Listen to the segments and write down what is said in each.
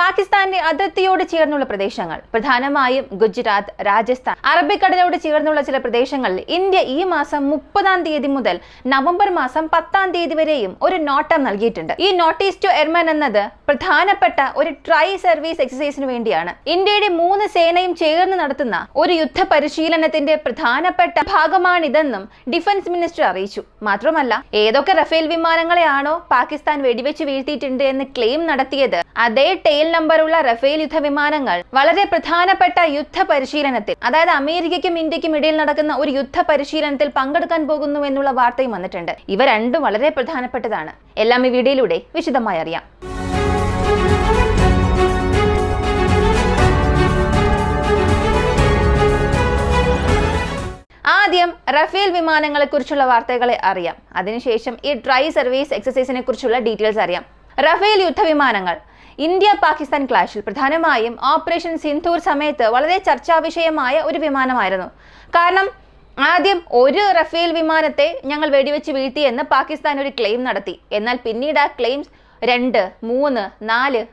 പാകിസ്ഥാന്റെ അതിർത്തിയോട് ചേർന്നുള്ള പ്രദേശങ്ങൾ, പ്രധാനമായും ഗുജറാത്ത്, രാജസ്ഥാൻ, അറബിക്കടലോട് ചേർന്നുള്ള ചില പ്രദേശങ്ങളിൽ ഇന്ത്യ ഈ മാസം 30-ാം തീയതി മുതൽ നവംബർ മാസം 10-ാം തീയതി വരെയും ഒരു നോട്ടം നൽകിയിട്ടുണ്ട്. ഈ നോട്ടീസ് ടു എയർമാൻ എന്നത് പ്രധാനപ്പെട്ട ഒരു ട്രൈ സർവീസ് എക്സസൈസിന് വേണ്ടിയാണ്. ഇന്ത്യയുടെ 3 സേനയും ചേർന്ന് നടത്തുന്ന ഒരു യുദ്ധ പരിശീലനത്തിന്റെ പ്രധാനപ്പെട്ട ഭാഗമാണിതെന്നും ഡിഫൻസ് മിനിസ്റ്റർ അറിയിച്ചു. മാത്രമല്ല, ഏതൊക്കെ റഫേൽ വിമാനങ്ങളെയാണോ പാകിസ്ഥാൻ വെടിവെച്ച് വീഴ്ത്തിയിട്ടുണ്ട് എന്ന് ക്ലെയിം നടത്തിയത്, അതേ ടെയിൽ നമ്പറുള്ള റഫേൽ യുദ്ധവിമാനങ്ങൾ വളരെ പ്രധാനപ്പെട്ട യുദ്ധ പരിശീലനത്തിൽ, അതായത് അമേരിക്കയ്ക്കും ഇന്ത്യക്കും ഇടയിൽ നടക്കുന്ന ഒരു യുദ്ധ പരിശീലനത്തിൽ പങ്കെടുക്കാൻ പോകുന്നു എന്നുള്ള വാർത്തയും വന്നിട്ടുണ്ട്. ഇവ രണ്ടും വളരെ പ്രധാനപ്പെട്ടതാണ്. എല്ലാം ഈ വീഡിയോയിലൂടെ വിശദമായി അറിയാം. ആദ്യം റഫേൽ വിമാനങ്ങളെ കുറിച്ചുള്ള വാർത്തകളെ അറിയാം. അതിനുശേഷം ഈ ട്രൈ സർവീസ് എക്സസൈസിനെ കുറിച്ചുള്ള ഡീറ്റെയിൽസ് അറിയാം. റഫേൽ യുദ്ധവിമാനങ്ങൾ ഇന്ത്യ പാകിസ്ഥാൻ ക്ലാഷിൽ പ്രധാനമായും ഓപ്പറേഷൻ സിന്ധൂർ സമയത്ത് വളരെ ചർച്ചാ വിഷയമായ ഒരു വിമാനമായിരുന്നു. കാരണം ആദ്യം ഒരു റഫേൽ വിമാനത്തെ ഞങ്ങൾ വെടിവെച്ച് വീഴ്ത്തിയെന്ന് പാകിസ്ഥാൻ ഒരു ക്ലെയിം നടത്തി. എന്നാൽ പിന്നീട് ആ ക്ലെയിംസ് 2, 3, 4,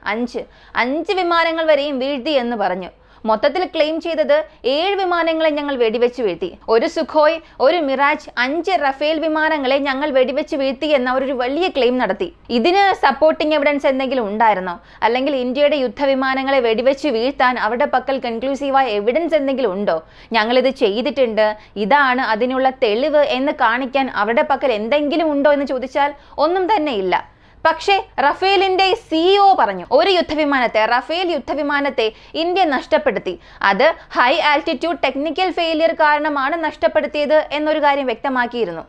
5 വിമാനങ്ങൾ വരെയും വീഴ്ത്തി എന്ന് പറഞ്ഞു. മൊത്തത്തിൽ ക്ലെയിം ചെയ്തത് 7 വിമാനങ്ങളെ ഞങ്ങൾ വെടിവെച്ച് വീഴ്ത്തി, ഒരു സുഖോയ്, ഒരു മിറാജ്, 5 റഫേൽ വിമാനങ്ങളെ ഞങ്ങൾ വെടിവെച്ച് വീഴ്ത്തി എന്ന ഒരു വലിയ ക്ലെയിം നടത്തി. ഇതിന് സപ്പോർട്ടിംഗ് എവിഡൻസ് എന്തെങ്കിലും ഉണ്ടായിരുന്നോ? അല്ലെങ്കിൽ ഇന്ത്യയുടെ യുദ്ധവിമാനങ്ങളെ വെടിവെച്ച് വീഴ്ത്താൻ അവരുടെ പക്കൽ കൺക്ലൂസീവായ എവിഡൻസ് എന്തെങ്കിലും ഉണ്ടോ? ഞങ്ങളിത് ചെയ്തിട്ടുണ്ട്, ഇതാണ് അതിനുള്ള തെളിവ് എന്ന് കാണിക്കാൻ അവരുടെ പക്കൽ എന്തെങ്കിലും ഉണ്ടോ എന്ന് ചോദിച്ചാൽ ഒന്നും തന്നെ ഇല്ല. പക്ഷേ റഫേലിന്റെ CEO പറഞ്ഞു, ഒരു യുദ്ധവിമാനത്തെ, റഫേൽ യുദ്ധവിമാനത്തെ ഇന്ത്യ നഷ്ടപ്പെടുത്തി. അത് ഹൈ ആൾട്ടിറ്റ്യൂഡ് ടെക്നിക്കൽ ഫെയിലിയർ കാരണമാണ് നഷ്ടപ്പെടുത്തിയത് എന്നൊരു കാര്യം വ്യക്തമാക്കിയിരുന്നു.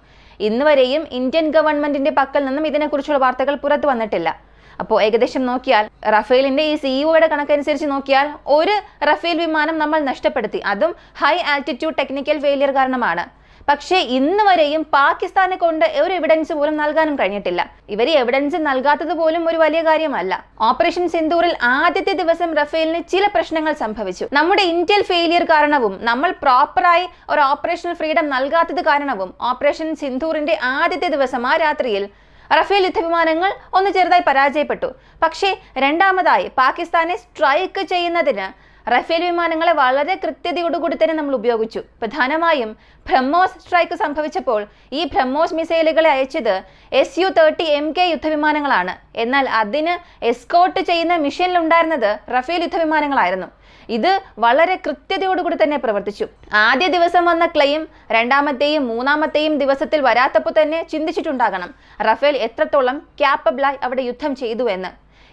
ഇന്നുവരെയും ഇന്ത്യൻ ഗവൺമെന്റിന്റെ പക്കൽ നിന്നും ഇതിനെക്കുറിച്ചുള്ള വാർത്തകൾ പുറത്തു വന്നിട്ടില്ല. അപ്പോൾ ഏകദേശം നോക്കിയാൽ റഫേലിന്റെ ഈ CEOയുടെ കണക്കനുസരിച്ച് നോക്കിയാൽ ഒരു റഫേൽ വിമാനം നമ്മൾ നഷ്ടപ്പെടുത്തി, അതും ഹൈ ആൾട്ടിറ്റ്യൂഡ് ടെക്നിക്കൽ ഫെയിലിയർ കാരണമാണ്. പക്ഷേ ഇന്ന് വരെയും പാകിസ്ഥാനെ കൊണ്ട് ഒരു എവിഡൻസ് പോലും നൽകാനും കഴിഞ്ഞിട്ടില്ല. ഇവർ എവിഡൻസ് നൽകാത്തത് പോലും ഒരു വലിയ കാര്യമല്ല. ഓപ്പറേഷൻ സിന്ധൂറിൽ ആദ്യത്തെ ദിവസം റഫേലിന് ചില പ്രശ്നങ്ങൾ സംഭവിച്ചു. നമ്മുടെ ഇന്ത്യൻ ഫെയിലിയർ കാരണവും നമ്മൾ പ്രോപ്പറായി ഒരു ഓപ്പറേഷണൽ ഫ്രീഡം നൽകാത്തത് കാരണവും ഓപ്പറേഷൻ സിന്ധൂറിന്റെ ആദ്യത്തെ ദിവസം ആ രാത്രിയിൽ റഫേൽ യുദ്ധവിമാനങ്ങൾ ഒന്ന് ചെറുതായി പരാജയപ്പെട്ടു. പക്ഷേ രണ്ടാമതായി പാകിസ്ഥാനെ സ്ട്രൈക്ക് ചെയ്യുന്നതിന് റഫേൽ വിമാനങ്ങളെ വളരെ കൃത്യതയോടുകൂടി തന്നെ നമ്മൾ ഉപയോഗിച്ചു. പ്രധാനമായും ബ്രഹ്മോസ് സ്ട്രൈക്ക് സംഭവിച്ചപ്പോൾ ഈ ബ്രഹ്മോസ് മിസൈലുകളെ അയച്ചത് Su-30 MK യുദ്ധവിമാനങ്ങളാണ്. എന്നാൽ അതിന് എസ്കോർട്ട് ചെയ്യുന്ന മിഷനിൽ ഉണ്ടായിരുന്നത് റഫേൽ യുദ്ധവിമാനങ്ങളായിരുന്നു. ഇത് വളരെ കൃത്യതയോടുകൂടി തന്നെ പ്രവർത്തിച്ചു. ആദ്യ ദിവസം വന്ന ക്ലെയിം രണ്ടാമത്തെയും മൂന്നാമത്തെയും ദിവസത്തിൽ വരാത്തപ്പോൾ തന്നെ ചിന്തിച്ചിട്ടുണ്ടാകണം റഫേൽ എത്രത്തോളം ക്യാപ്പബിളായി അവിടെ യുദ്ധം ചെയ്തു എന്ന്.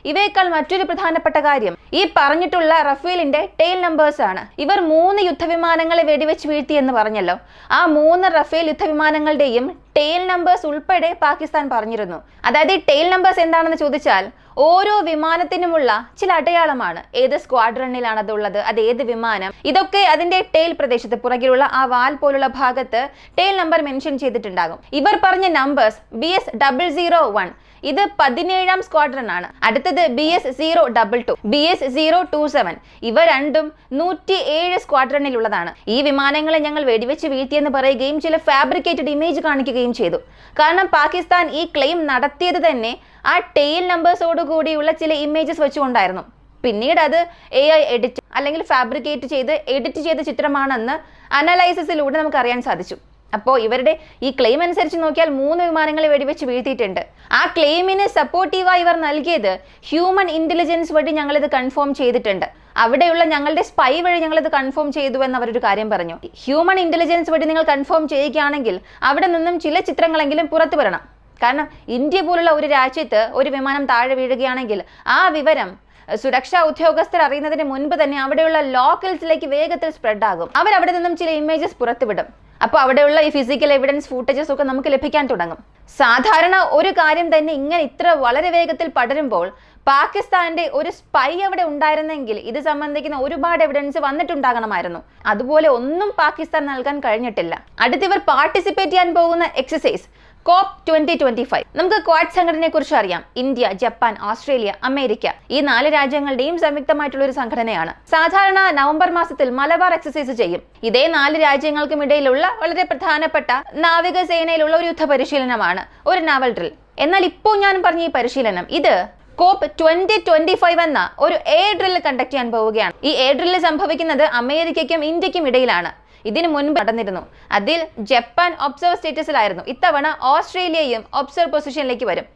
ഇവയേക്കാൾ മറ്റൊരു പ്രധാനപ്പെട്ട കാര്യം ഈ പറഞ്ഞിട്ടുള്ള റഫേലിന്റെ ടെയിൽ നമ്പേഴ്സ് ആണ്. ഇവർ 3 യുദ്ധവിമാനങ്ങളെ വെടിവെച്ച് വീഴ്ത്തി എന്ന് പറഞ്ഞല്ലോ. ആ 3 റഫേൽ യുദ്ധവിമാനങ്ങളുടെയും ടെയിൽ നമ്പേഴ്സ് ഉൾപ്പെടെ പാകിസ്ഥാൻ പറഞ്ഞിരുന്നു. അതായത് ഈ ടെയിൽ നമ്പേഴ്സ് എന്താണെന്ന് ചോദിച്ചാൽ ഓരോ വിമാനത്തിനുമുള്ള ചില അടയാളമാണ്. ഏത് സ്ക്വാഡ്രണിലാണ് അതുള്ളത്, അത് ഏത് വിമാനം, ഇതൊക്കെ അതിന്റെ ടെയിൽ പ്രദേശത്ത് പുറകിലുള്ള ആ വാൽ പോലുള്ള ഭാഗത്ത് ടെയിൽ നമ്പർ മെൻഷൻ ചെയ്തിട്ടുണ്ടാകും. ഇവർ പറഞ്ഞ നമ്പേഴ്സ് BS-001 ഇത് 17ാം സ്ക്വാഡ്രൺ ആണ്. അടുത്തത് BS-022, BS-027 ഇവ രണ്ടും 107 സ്ക്വാഡ്രണിലുള്ളതാണ്. ഈ വിമാനങ്ങളെ ഞങ്ങൾ വെടിവെച്ച് വീഴ്ത്തിയെന്ന് പറയുകയും ചില ഫാബ്രിക്കേറ്റഡ് ഇമേജ് കാണിക്കുകയും ചെയ്തു. കാരണം പാകിസ്ഥാൻ ഈ ക്ലെയിം നടത്തിയത് തന്നെ ആ ടെയിൽ നമ്പേഴ്സോടുകൂടിയുള്ള ചില ഇമേജസ് വെച്ചുകൊണ്ടായിരുന്നു. പിന്നീട് അത് AI എഡിറ്റ് അല്ലെങ്കിൽ ഫാബ്രിക്കേറ്റ് ചെയ്ത് എഡിറ്റ് ചെയ്ത ചിത്രമാണെന്ന് അനലൈസിസിലൂടെ നമുക്ക് അറിയാൻ സാധിച്ചു. അപ്പോൾ ഇവരുടെ ഈ ക്ലെയിം അനുസരിച്ച് നോക്കിയാൽ 3 വിമാനങ്ങളെ വെടിവെച്ച് വീഴ്ത്തിയിട്ടുണ്ട്. ആ ക്ലെയിമിന് സപ്പോർട്ടീവായി ഇവർ നൽകിയത് ഹ്യൂമൻ ഇന്റലിജൻസ് വഴി ഞങ്ങളിത് കൺഫേം ചെയ്തിട്ടുണ്ട്, അവിടെയുള്ള ഞങ്ങളുടെ സ്പൈ വഴി ഞങ്ങളിത് കൺഫേം ചെയ്തു എന്ന് അവരൊരു കാര്യം പറഞ്ഞു. ഹ്യൂമൻ ഇന്റലിജൻസ് വഴി നിങ്ങൾ കൺഫേം ചെയ്യുകയാണെങ്കിൽ അവിടെ നിന്നും ചില ചിത്രങ്ങളെങ്കിലും പുറത്തു വരണം. കാരണം ഇന്ത്യ പോലുള്ള ഒരു രാജ്യത്ത് ഒരു വിമാനം താഴെ വീഴുകയാണെങ്കിൽ ആ വിവരം സുരക്ഷാ ഉദ്യോഗസ്ഥർ അറിയുന്നതിന് മുൻപ് തന്നെ അവിടെയുള്ള ലോക്കൽസിലേക്ക് വേഗത്തിൽ സ്പ്രെഡ് ആകും. അവരവിടെ നിന്നും ചില ഇമേജസ് പുറത്തുവിടും. അപ്പോൾ അവിടെയുള്ള ഈ ഫിസിക്കൽ എവിഡൻസ് ഫൂട്ടേജസ് ഒക്കെ നമുക്ക് ലഭിക്കാൻ തുടങ്ങും. സാധാരണ ഒരു കാര്യം തന്നെ ഇങ്ങനെ ഇത്ര വളരെ വേഗത്തിൽ പടരുമ്പോൾ പാകിസ്ഥാന്റെ ഒരു സ്പൈ അവിടെ ഉണ്ടായിരുന്നെങ്കിൽ ഇത് സംബന്ധിക്കുന്ന ഒരുപാട് എവിഡൻസ് വന്നിട്ടുണ്ടാകണമായിരുന്നു. അതുപോലെ ഒന്നും പാകിസ്ഥാൻ നൽകാൻ കഴിഞ്ഞിട്ടില്ല. അടുത്തിവർ പാർട്ടിസിപ്പേറ്റ് ചെയ്യാൻ പോകുന്ന എക്സസൈസ് COP 2025. നമുക്ക് ക്വാഡ് സംഘടനയെ കുറിച്ച് അറിയാം. ഇന്ത്യ, ജപ്പാൻ, ഓസ്ട്രേലിയ, അമേരിക്ക ഈ 4 രാജ്യങ്ങളുടെയും സംയുക്തമായിട്ടുള്ള ഒരു സംഘടനയാണ്. സാധാരണ നവംബർ മാസത്തിൽ മലബാർ എക്സസൈസ് ചെയ്യും. ഇതേ 4 രാജ്യങ്ങൾക്കും ഇടയിലുള്ള വളരെ പ്രധാനപ്പെട്ട നാവികസേനയിലുള്ള ഒരു യുദ്ധ പരിശീലനമാണ്, ഒരു നാവൽ ഡ്രിൽ. എന്നാൽ ഇപ്പോൾ ഞാൻ പറഞ്ഞ ഈ പരിശീലനം ഇത് COP 2025 എന്ന ഒരു എയർ ഡ്രില്ല് കണ്ടക്ട് ചെയ്യാൻ പോവുകയാണ്. ഈ എയർ ഡ്രില്ല് സംഭവിക്കുന്നത് അമേരിക്കയ്ക്കും ഇന്ത്യക്കും ഇടയിലാണ്. ഇതിനു മുൻപ് നടന്നിരുന്നു. അതിൽ ജപ്പാൻ ഒബ്സർവർ സ്റ്റേറ്റസിലായിരുന്നു. ഇത്തവണ ഓസ്ട്രേലിയയും ഒബ്സർവർ പൊസിഷനിലേക്ക് വരും.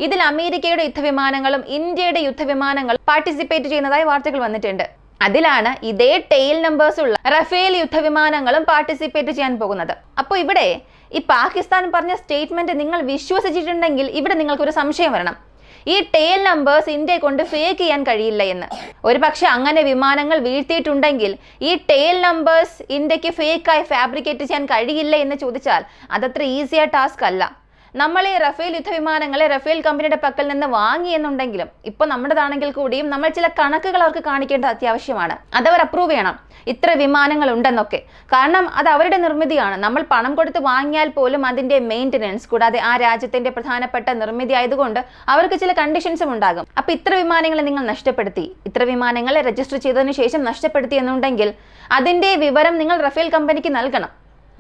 ഇതിൽ അമേരിക്കയുടെ യുദ്ധവിമാനങ്ങളും ഇന്ത്യയുടെ യുദ്ധവിമാനങ്ങളും പാർട്ടിസിപ്പേറ്റ് ചെയ്യുന്നതായി വാർത്തകൾ വന്നിട്ടുണ്ട്. അതിലാണ് ഇതേ ടെയിൽ നമ്പേഴ്സ് ഉള്ള റഫേൽ യുദ്ധവിമാനങ്ങളും പാർട്ടിസിപ്പേറ്റ് ചെയ്യാൻ പോകുന്നത്. അപ്പോൾ ഇവിടെ ഈ പാകിസ്ഥാൻ പറഞ്ഞ സ്റ്റേറ്റ്മെന്റ് നിങ്ങൾ വിശ്വസിച്ചിട്ടുണ്ടെങ്കിൽ ഇവിടെ നിങ്ങൾക്കൊരു സംശയം വരണം. ഈ ടെയിൽ നമ്പേഴ്സ് ഇന്ത്യയെ കൊണ്ട് ഫേക്ക് ചെയ്യാൻ കഴിയില്ല എന്ന്. ഒരു പക്ഷെ അങ്ങനെ വിമാനങ്ങൾ വീഴ്ത്തിയിട്ടുണ്ടെങ്കിൽ ഈ ടെയിൽ നമ്പേഴ്സ് ഇന്ത്യക്ക് ഫേക്കായി ഫാബ്രിക്കേറ്റ് ചെയ്യാൻ കഴിയില്ല എന്ന് ചോദിച്ചാൽ അതത്ര ഈസിയായ ടാസ്ക് അല്ല. നമ്മൾ ഈ റഫേൽ യുദ്ധവിമാനങ്ങളെ റഫേൽ കമ്പനിയുടെ പക്കൽ നിന്ന് വാങ്ങി എന്നുണ്ടെങ്കിലും ഇപ്പൊ നമ്മുടേതാണെങ്കിൽ കൂടിയും നമ്മൾ ചില കണക്കുകൾ അവർക്ക് കാണിക്കേണ്ട അത്യാവശ്യമാണ്. അതവർ അപ്രൂവ് ചെയ്യണം, ഇത്ര വിമാനങ്ങൾ ഉണ്ടെന്നൊക്കെ. കാരണം അത് അവരുടെ നിർമ്മിതിയാണ്. നമ്മൾ പണം കൊടുത്ത് വാങ്ങിയാൽ പോലും അതിന്റെ മെയിൻ്റനൻസ്, കൂടാതെ ആ രാജ്യത്തിന്റെ പ്രധാനപ്പെട്ട നിർമ്മിതി ആയതുകൊണ്ട് അവർക്ക് ചില കണ്ടീഷൻസും ഉണ്ടാകും. അപ്പൊ ഇത്ര വിമാനങ്ങളെ നിങ്ങൾ നഷ്ടപ്പെടുത്തി, ഇത്ര വിമാനങ്ങളെ രജിസ്റ്റർ ചെയ്തതിനു ശേഷം നഷ്ടപ്പെടുത്തി എന്നുണ്ടെങ്കിൽ അതിന്റെ വിവരം നിങ്ങൾ റഫേൽ കമ്പനിക്ക് നൽകണം.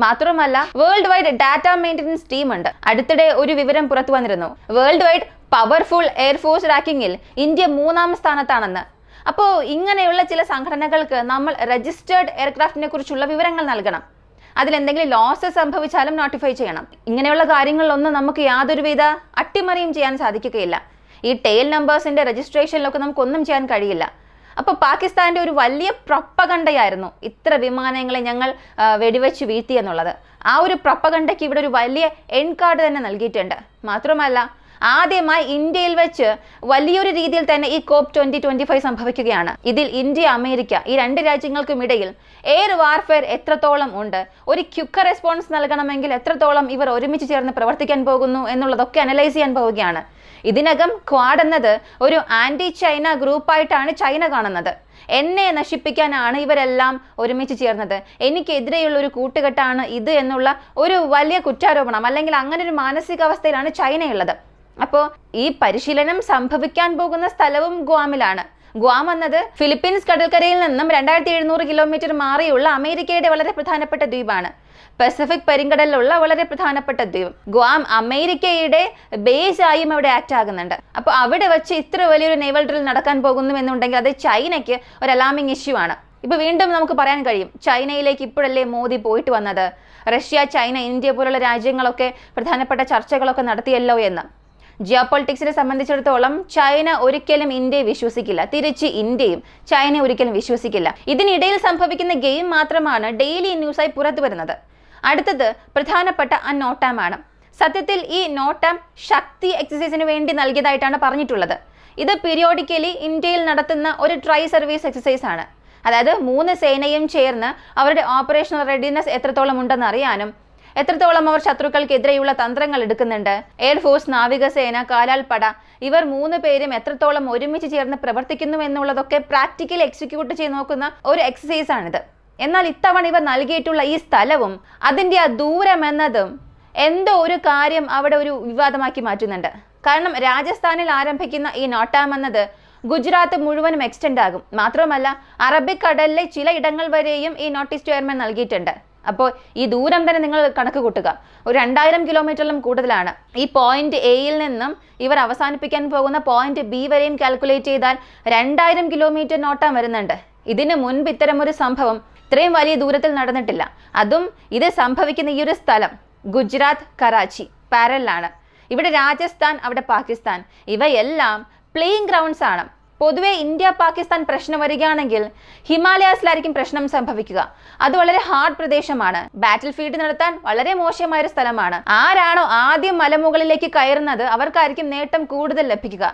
മാത്രമല്ല world wide data maintenance team ഉണ്ട്. അടുത്തിടെ ഒരു വിവരം പുറത്തു വന്നിരുന്നു. വേൾഡ് വൈഡ് പവർഫുൾ എയർഫോഴ്സ് റാങ്കിങ്ങിൽ ഇന്ത്യ 3-ാം സ്ഥാനത്താണെന്ന്. അപ്പോൾ ഇങ്ങനെയുള്ള ചില സംഘടനകൾക്ക് നമ്മൾ രജിസ്റ്റേർഡ് എയർക്രാഫ്റ്റിനെ കുറിച്ചുള്ള വിവരങ്ങൾ നൽകണം. അതിലെന്തെങ്കിലും ലോസ് സംഭവിച്ചാലും നോട്ടിഫൈ ചെയ്യണം. ഇങ്ങനെയുള്ള കാര്യങ്ങളിലൊന്നും നമുക്ക് യാതൊരുവിധ അട്ടിമറിയും ചെയ്യാൻ സാധിക്കുകയില്ല. ഈ ടെയിൽ നമ്പേഴ്സിന്റെ രജിസ്ട്രേഷനിലൊക്കെ നമുക്കൊന്നും ചെയ്യാൻ കഴിയില്ല. അപ്പോൾ പാകിസ്ഥാന്റെ ഒരു വലിയ പ്രൊപ്പഗണ്ടയായിരുന്നു ഇത്ര വിമാനങ്ങളെ ഞങ്ങൾ വെടിവെച്ച് വീഴ്ത്തി എന്നുള്ളത്. ആ ഒരു പ്രൊപ്പഗണ്ടയ്ക്ക് ഇവിടെ ഒരു വലിയ എൻഡ് കാർഡ് തന്നെ നൽകിയിട്ടുണ്ട്. മാത്രമല്ല ആദ്യമായി ഇന്ത്യയിൽ വെച്ച് വലിയൊരു രീതിയിൽ തന്നെ ഈ COP 2025 സംഭവിക്കുകയാണ്. ഇതിൽ ഇന്ത്യ, അമേരിക്ക ഈ രണ്ട് രാജ്യങ്ങൾക്കും ഇടയിൽ എയർ വാർഫെയർ എത്രത്തോളം ഉണ്ട്, ഒരു ക്വിക്ക് റെസ്പോൺസ് നൽകണമെങ്കിൽ എത്രത്തോളം ഇവർ ഒരുമിച്ച് ചേർന്ന് പ്രവർത്തിക്കാൻ പോകുന്നു എന്നുള്ളതൊക്കെ അനലൈസ് ചെയ്യാൻ പോവുകയാണ്. ഇതിനകം ക്വാഡ് എന്നത് ഒരു ആന്റി ചൈന ഗ്രൂപ്പായിട്ടാണ് ചൈന കാണുന്നത്. എന്നെ നശിപ്പിക്കാനാണ് ഇവരെല്ലാം ഒരുമിച്ച് ചേർന്നത്, എനിക്കെതിരെയുള്ള ഒരു കൂട്ടുകെട്ടാണ് ഇത് എന്നുള്ള ഒരു വലിയ കുറ്റാരോപണം, അല്ലെങ്കിൽ അങ്ങനെ ഒരു മാനസികാവസ്ഥയിലാണ് ചൈനയുള്ളത്. അപ്പോൾ ഈ പരിശീലനം സംഭവിക്കാൻ പോകുന്ന സ്ഥലവും ഗ്വാമിലാണ്. ഗ്വാം എന്നത് ഫിലിപ്പീൻസ് കടൽക്കരയിൽ നിന്നും 2700 കിലോമീറ്റർ മാറിയുള്ള അമേരിക്കയുടെ വളരെ പ്രധാനപ്പെട്ട ദ്വീപാണ്. പസഫിക് പെരിങ്കടലിലുള്ള വളരെ പ്രധാനപ്പെട്ട ദ്വീപ്. ഗ്വാം അമേരിക്കയുടെ ബേസ് ആയും അവിടെ ആക്ട് ആകുന്നുണ്ട്. അപ്പോൾ അവിടെ വെച്ച് ഇത്ര വലിയൊരു നേവൽ ഡ്രിൽ നടക്കാൻ പോകുന്നു എന്നുണ്ടെങ്കിൽ അത് ചൈനയ്ക്ക് ഒരു അലാമിംഗ് ഇഷ്യൂ ആണ്. ഇപ്പൊ വീണ്ടും നമുക്ക് പറയാൻ കഴിയും, ചൈനയിലേക്ക് ഇപ്പോഴല്ലേ മോദി പോയിട്ട് വന്നത്, റഷ്യ, ചൈന, ഇന്ത്യ പോലുള്ള രാജ്യങ്ങളൊക്കെ പ്രധാനപ്പെട്ട ചർച്ചകളൊക്കെ നടത്തിയല്ലോ എന്ന്. ജിയോ പൊളിറ്റിക്സിനെ സംബന്ധിച്ചിടത്തോളം ചൈന ഒരിക്കലും ഇന്ത്യയെ വിശ്വസിക്കില്ല, തിരിച്ച് ഇന്ത്യയും ചൈനയെ ഒരിക്കലും വിശ്വസിക്കില്ല. ഇതിനിടയിൽ സംഭവിക്കുന്ന ഗെയിം മാത്രമാണ് ഡെയിലി ന്യൂസായി പുറത്തു വരുന്നത്. അടുത്തത് പ്രധാനപ്പെട്ട ആ നോട്ടാം ആണ്. സത്യത്തിൽ ഈ നോട്ടാം ശക്തി എക്സസൈസിന് വേണ്ടി നൽകിയതായിട്ടാണ് പറഞ്ഞിട്ടുള്ളത്. ഇത് പീരിയോഡിക്കലി ഇന്ത്യയിൽ നടത്തുന്ന ഒരു ട്രൈ സർവീസ് എക്സസൈസ് ആണ്. അതായത് 3 സേനയും ചേർന്ന് അവരുടെ ഓപ്പറേഷണൽ റെഡിനെസ് എത്രത്തോളം ഉണ്ടെന്ന് അറിയാനും എത്രത്തോളം അവർ ശത്രുക്കൾക്കെതിരെയുള്ള തന്ത്രങ്ങൾ എടുക്കുന്നുണ്ട്, എയർഫോഴ്സ്, നാവികസേന, കാലാൾപ്പട ഇവർ 3 പേരും എത്രത്തോളം ഒരുമിച്ച് ചേർന്ന് പ്രവർത്തിക്കുന്നു എന്നുള്ളതൊക്കെ പ്രാക്ടിക്കലി എക്സിക്യൂട്ട് ചെയ്ത് നോക്കുന്ന ഒരു എക്സസൈസ് ആണിത്. എന്നാൽ ഇത്തവണ ഇവർ നൽകിയിട്ടുള്ള ഈ സ്ഥലവും അതിൻ്റെ ആ ദൂരം എന്നതും എന്തോ ഒരു കാര്യം അവിടെ ഒരു വിവാദമാക്കി മാറ്റുന്നുണ്ട്. കാരണം രാജസ്ഥാനിൽ ആരംഭിക്കുന്ന ഈ നോട്ടാം എന്നത് ഗുജറാത്ത് മുഴുവനും എക്സ്റ്റെൻഡ് ആകും. മാത്രമല്ല അറബിക്കടലിലെ ചില ഇടങ്ങൾ വരെയും ഈ നോട്ടീസ് ചെയർമാൻ നൽകിയിട്ടുണ്ട്. അപ്പോൾ ഈ ദൂരം തന്നെ നിങ്ങൾ കണക്ക് കൂട്ടുക, ഒരു 2000 കിലോമീറ്ററിലും കൂടുതലാണ്. ഈ പോയിന്റ് എയിൽ നിന്നും ഇവർ അവസാനിപ്പിക്കാൻ പോകുന്ന പോയിന്റ് ബി വരെയും കാൽക്കുലേറ്റ് ചെയ്താൽ 2000 കിലോമീറ്റർ നോട്ടാൻ വരുന്നുണ്ട്. ഇതിനു മുൻപ് ഇത്തരമൊരു സംഭവം ഇത്രയും വലിയ ദൂരത്തിൽ നടന്നിട്ടില്ല. അതും ഇത് സംഭവിക്കുന്ന ഈ ഒരു സ്ഥലം ഗുജറാത്ത്, കറാച്ചി പാരലാണ്. ഇവിടെ രാജസ്ഥാൻ, അവിടെ പാകിസ്ഥാൻ, ഇവയെല്ലാം പ്ലേയിങ് ഗ്രൗണ്ട്സ് ആണ്. പൊതുവെ ഇന്ത്യ പാകിസ്ഥാൻ പ്രശ്നം വരികയാണെങ്കിൽ ഹിമാലയാസിലായിരിക്കും പ്രശ്നം സംഭവിക്കുക. അത് വളരെ ഹാർഡ് പ്രദേശമാണ്. ബാറ്റിൽ ഫീൽഡ് നടത്താൻ വളരെ മോശമായ ഒരു സ്ഥലമാണ്. ആരാണോ ആദ്യം മലമുകളിലേക്ക് കയറുന്നത് അവർക്കായിരിക്കും നേട്ടം കൂടുതൽ ലഭിക്കുക.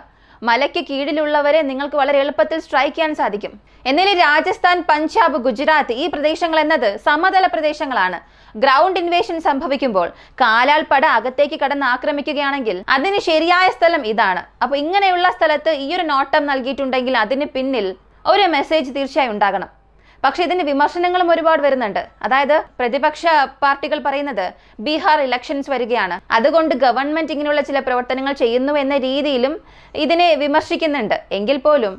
മലയ്ക്ക് കീഴിലുള്ളവരെ നിങ്ങൾക്ക് വളരെ എളുപ്പത്തിൽ സ്ട്രൈക്ക് ചെയ്യാൻ സാധിക്കും. എന്നാൽ രാജസ്ഥാൻ, പഞ്ചാബ്, ഗുജറാത്ത് ഈ പ്രദേശങ്ങൾ എന്നത് സമതല പ്രദേശങ്ങളാണ്. ഗ്രൗണ്ട് ഇൻവേഷൻ സംഭവിക്കുമ്പോൾ കാലാൾപ്പട അകത്തേക്ക് കടന്ന് ആക്രമിക്കുകയാണെങ്കിൽ അതിന് ശരിയായ സ്ഥലം ഇതാണ്. അപ്പോൾ ഇങ്ങനെയുള്ള സ്ഥലത്ത് ഈ ഒരു നോട്ടം നൽകിയിട്ടുണ്ടെങ്കിൽ അതിന് പിന്നിൽ ഒരു മെസ്സേജ് തീർച്ചയായും ഉണ്ടാകണം. പക്ഷെ ഇതിന് വിമർശനങ്ങളും ഒരുപാട് വരുന്നുണ്ട്. അതായത് പ്രതിപക്ഷ പാർട്ടികൾ പറയുന്നത് ബീഹാർ ഇലക്ഷൻസ് വരികയാണ്, അതുകൊണ്ട് ഗവൺമെന്റ് ഇങ്ങനെയുള്ള ചില പ്രവർത്തനങ്ങൾ ചെയ്യുന്നു എന്ന രീതിയിലും ഇതിനെ വിമർശിക്കുന്നുണ്ട്. എങ്കിൽ പോലും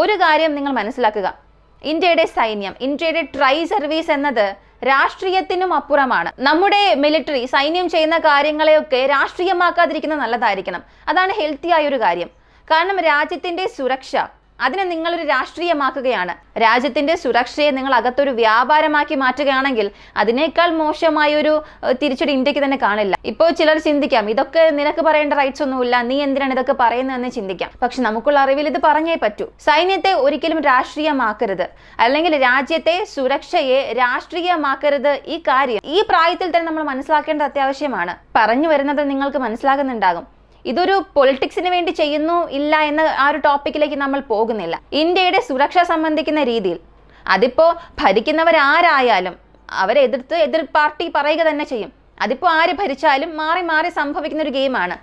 ഒരു കാര്യം നിങ്ങൾ മനസ്സിലാക്കുക, ഇന്ത്യയുടെ സൈന്യം, ഇന്ത്യയുടെ ട്രൈ സർവീസ് എന്നത് രാഷ്ട്രീയത്തിനും അപ്പുറമാണ്. നമ്മുടെ മിലിറ്ററി സൈന്യം ചെയ്യുന്ന കാര്യങ്ങളെയൊക്കെ രാഷ്ട്രീയമാക്കാതിരിക്കുന്നത് നല്ലതായിരിക്കണം. അതാണ് ഹെൽത്തി ആയ ഒരു കാര്യം. കാരണം രാജ്യത്തിന്റെ സുരക്ഷ അതിനെ നിങ്ങളൊരു രാഷ്ട്രീയമാക്കുകയാണ്. രാജ്യത്തിന്റെ സുരക്ഷയെ നിങ്ങൾ അകത്തൊരു വ്യാപാരമാക്കി മാറ്റുകയാണെങ്കിൽ അതിനേക്കാൾ മോശമായ ഒരു തിരിച്ചടി ഇന്ത്യക്ക് തന്നെ കാണില്ല. ഇപ്പോൾ ചിലർ ചിന്തിക്കാം, ഇതൊക്കെ നിനക്ക് പറയേണ്ട റൈറ്റ്സ് ഒന്നുമില്ല, നീ എന്തിനാണ് ഇതൊക്കെ പറയുന്നതെന്ന് ചിന്തിക്കാം. പക്ഷെ നമുക്കുള്ള അറിവിൽ ഇത് പറഞ്ഞേ പറ്റൂ. സൈന്യത്തെ ഒരിക്കലും രാഷ്ട്രീയമാക്കരുത്, അല്ലെങ്കിൽ രാജ്യത്തെ സുരക്ഷയെ രാഷ്ട്രീയമാക്കരുത്. ഈ കാര്യം ഈ പ്രായത്തിൽ തന്നെ നമ്മൾ മനസ്സിലാക്കേണ്ടത് അത്യാവശ്യമാണ്. പറഞ്ഞു വരുന്നത് നിങ്ങൾക്ക് മനസ്സിലാകുന്നുണ്ടാകും. ഇതൊരു പൊളിറ്റിക്സിന് വേണ്ടി ചെയ്യുന്നു ഇല്ല എന്ന ആ ഒരു ടോപ്പിക്കിലേക്ക് നമ്മൾ പോകുന്നില്ല. ഇന്ത്യയുടെ സുരക്ഷ സംബന്ധിക്കുന്ന രീതിയിൽ അതിപ്പോ ഭരിക്കുന്നവരാരായാലും അവരെ എതിർ പാർട്ടി പറയുക തന്നെ ചെയ്യും. അതിപ്പോ ആര് ഭരിച്ചാലും മാറി മാറി സംഭവിക്കുന്ന ഒരു ഗെയിമാണ്.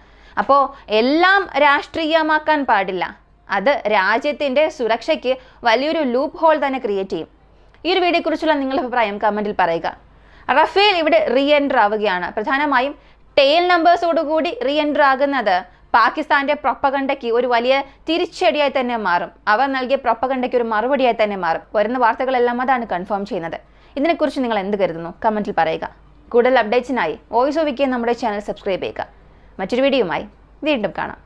അപ്പോൾ എല്ലാം രാഷ്ട്രീയമാക്കാൻ പാടില്ല. അത് രാജ്യത്തിന്റെ സുരക്ഷയ്ക്ക് വലിയൊരു ലൂപ്പ് ഹോൾ തന്നെ ക്രിയേറ്റ് ചെയ്യും. ഈ ഒരു വീഡിയോയെ കുറിച്ചുള്ള നിങ്ങളുടെ അഭിപ്രായം കമന്റിൽ പറയുക. റഫേൽ ഇവിടെ റീ എൻട്രി ആവുകയാണ്. പ്രധാനമായും ടെയിൽ നമ്പേഴ്സോടുകൂടി റീ എൻട്രി ആകുന്നത് പാകിസ്ഥാന്റെ പ്രൊപ്പഗണ്ടയ്ക്ക് ഒരു വലിയ തിരിച്ചടിയായി തന്നെ മാറും. അവർ നൽകിയ പ്രൊപ്പഗണ്ടയ്ക്ക് ഒരു മറുപടിയായി തന്നെ മാറും. വരുന്ന വാർത്തകളെല്ലാം അതാണ് കൺഫേം ചെയ്യുന്നത്. ഇതിനെക്കുറിച്ച് നിങ്ങൾ എന്ത് കരുതുന്നു? കമന്റിൽ പറയുക. കൂടുതൽ അപ്ഡേറ്റ്സിനായി വോയിസ് ഓഫ് വിക്കി നമ്മുടെ ചാനൽ സബ്സ്ക്രൈബ് ചെയ്യുക. മറ്റൊരു വീഡിയോയുമായി വീണ്ടും കാണാം.